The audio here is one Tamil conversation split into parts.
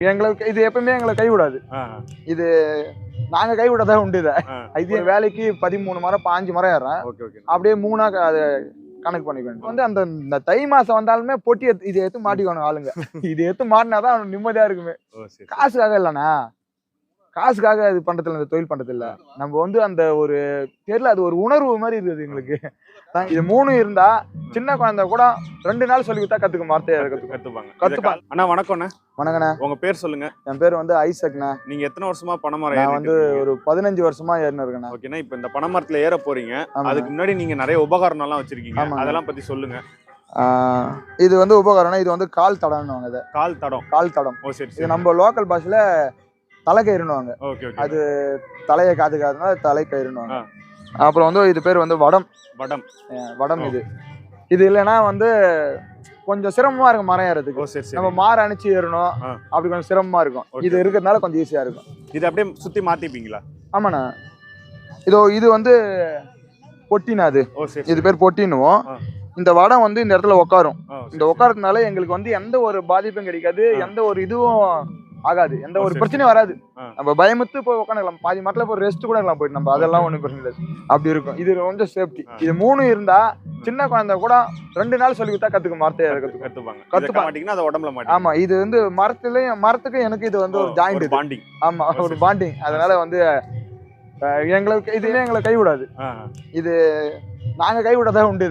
எங்களுக்கு இது எப்பவுமே எங்களை கைவிடாது. இது நாங்க கைவிடதான் உண்டு. இது வேலைக்கு 13 மரம் 5 மரம் ஏறேன். அப்படியே 3ஆ அது கணக்கு பண்ணிக்கணும். வந்து அந்த இந்த தை மாசம் வந்தாலுமே பொட்டி இது எடுத்து மாட்டிக்கணும் ஆளுங்க. இது எடுத்து மாட்டினாதான் நிம்மதியா இருக்குமே. காசுக்காக இல்லண்ணா, காசுக்காக இது பண்றது இல்ல, இந்த தொழில் பண்றது இல்ல. நம்ம வந்து அந்த ஒரு தெரியல, அது ஒரு உணர்வு மாதிரி இருக்குது எங்களுக்கு. இது 3 இருந்தா சின்ன குழந்தை கூட 2 நாள் சொல்லி கொடுத்தா கத்துக்க வார்த்தையை கத்துப்பாங்க. அண்ணா வணக்கம்ண்ணா. வணக்கண்ணா. உங்க பேர் சொல்லுங்க. என் பேர் வந்து ஐசக்ண்ணா. நீங்க எத்தனை வருஷமா பனைமரம்? நான் வந்து ஒரு 15 வருஷமா ஏறினு இருக்கேண்ணா. ஓகேண்ணா. இப்ப இந்த பனைமரத்துல ஏற போறீங்க, அதுக்கு முன்னாடி நீங்க நிறைய உபகரணம் எல்லாம் வச்சிருக்கீங்க, அதெல்லாம் பத்தி சொல்லுங்க. இது வந்து உபகரணம், இது வந்து கால் தடம்னுவாங்க. இதை கால் தடம். கால் தடம். ஓ சரி. இது நம்ம லோக்கல் பாஷையில தலைக்கயிறுன்னுவாங்க. அது தலையை காதுக்காதனால தலைக்கயிறுன்னுவாங்க. அப்புறம் வந்து இது பேர் வந்து வடம். வடம். வடம். இது இல்லைன்னா வந்து கொஞ்சம் சிரமமா இருக்கும் மரம் ஏறதுக்கு. நம்ம மாற அணிச்சு ஏறணும், அப்படி கொஞ்சம் சிரமமா இருக்கும். இது இருக்கிறதுனால கொஞ்சம் ஈஸியா இருக்கும். இது அப்படியே சுத்தி மாத்திப்பீங்களா? ஆமாண்ணா. இது வந்து பொட்டினா, அது இது பேர் பொட்டின்னுவோம். இந்த வடம் வந்து இந்த இடத்துல உட்காரும். இந்த உட்காரதுனால எங்களுக்கு வந்து எந்த ஒரு பாதிப்பும் கிடைக்காது, எந்த ஒரு இதுவும் ஆகாது, எந்த ஒரு பிரச்சனையும் வராது. நம்ம பயமுத்து போய் உட்காந்துக்கலாம், பாதி மரத்துல போய் ரெஸ்ட் கூட எல்லாம் போயிட்டு நம்ம அதெல்லாம் ஒண்ணும் பிரச்சனை இல்லை. அப்படி இருக்கும். இது கொஞ்சம் சேஃப்டி. இது 3 இருந்தா சின்ன குழந்தை கூட 2 நாள் சொல்லி கொடுத்தா கத்துக்க வார்த்தையை கத்துப்பாங்க. ஆமா, இது வந்து மரத்துக்கு எனக்கு இது வந்து ஒரு ஜாயிண்ட் பாண்டிங். ஆமா, ஒரு பாண்டிங். அதனால வந்து எங்களுக்கு இதுவே எங்களை கைவிடாது. இது நாங்க கைவிடதான் உண்டு.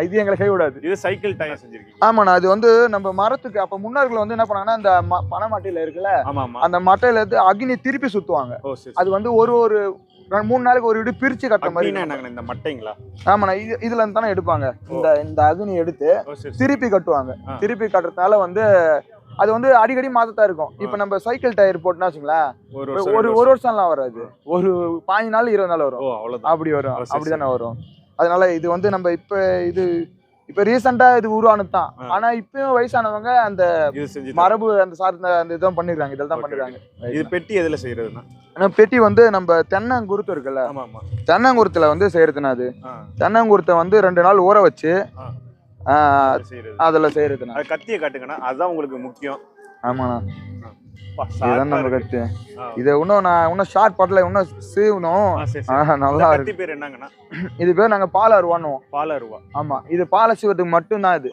இது எங்களை கைவிடாது. இது சைக்கிள் டயர் செஞ்சிருக்கீங்க? ஆமாண்ணா. அது வந்து நம்ம மரத்துக்கு அப்ப முன்னோர்கள் வந்து என்ன பண்ணாங்கன்னா, இந்த பனை மட்டையில இருக்குல்ல, அந்த மட்டையில இருந்து அக்னி திருப்பி சுத்துவாங்க. அது வந்து ஒரு 3 நாளைக்கு ஒரு வீடு பிரிச்சு கட்டுற மாதிரி. இந்த மட்டைங்களா? ஆமாண்ணா. இதுல இருந்து தானே எடுப்பாங்க. இந்த அக்னி எடுத்து திருப்பி கட்டுவாங்க. திருப்பி கட்டுறதுனால வந்து அது வந்து அடிக்கடி மாத்தத்தான் இருக்கும். இப்ப நம்ம சைக்கிள் டயர் போட்டுனா வச்சுங்களேன், ஒரு வருஷம்லாம் வராது, ஒரு 15 நாள் 20 நாள் வரும். அப்படி வரும். அப்படிதானே வரும். அதனால இது வந்து நம்ம இப்ப ரீசெண்டா இது உருவானது தான். ஆனா இப்பயும் வயசானவங்க அந்த மரபு அந்த சார்ந்த அந்த இதான் பண்ணிருக்காங்க, இதெல்லாம் பண்ணிருக்காங்க. இது பெட்டி எதுல செய்யறதுன்னா? பெட்டி வந்து நம்ம தென்னங்குருத்து இருக்குல்ல, தென்னங்குருத்துல வந்து செய்யறதுன்னா, அது தென்னங்குருத்தை வந்து 2 நாள் ஊற வச்சு அதுல செய்யறதுன்னா. கத்தியை காட்டுங்கண்ணா, அதுதான் உங்களுக்கு முக்கியம். ஆமாண்ணா. இதுதான் நம்ம கத்தி. இதை இன்னும் ஷார்ட் பட்டல இன்னும் சீவணும். நல்லா இருக்கு. பேர் என்னங்கண்ணா? இது பேர் நாங்க பால் அருவான்னுவோம். பால் அருவா. ஆமா, இது பாலை சீவறதுக்கு மட்டும்தான். இது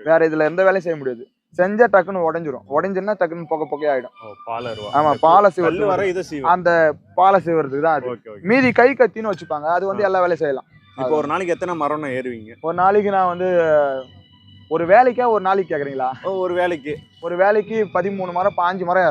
வேற இதுல எந்த வேலையும் செய்ய முடியாது. செஞ்சா டக்குன்னு உடைஞ்சிரும். உடைஞ்சுன்னா டக்குன்னு புகை ஆயிடும். பால் அருவா. ஆமா, பாலை சீவறது, அந்த பாலை சீவறதுக்கு தான் அது. மீதி கை கத்தின்னு வச்சுப்பாங்க, அது வந்து எல்லா வேலையும் செய்யலாம். இப்போ ஒரு நாளைக்கு எத்தனை மரம் ஏறுவீங்க? ஒரு நாளைக்கு நான் வந்து ஒரு வேலைக்கா ஒரு நாளைக்கு கேக்குறீங்களா? ஒரு வேலைக்கு 13 மரம் 5 மரம் ஏறும்.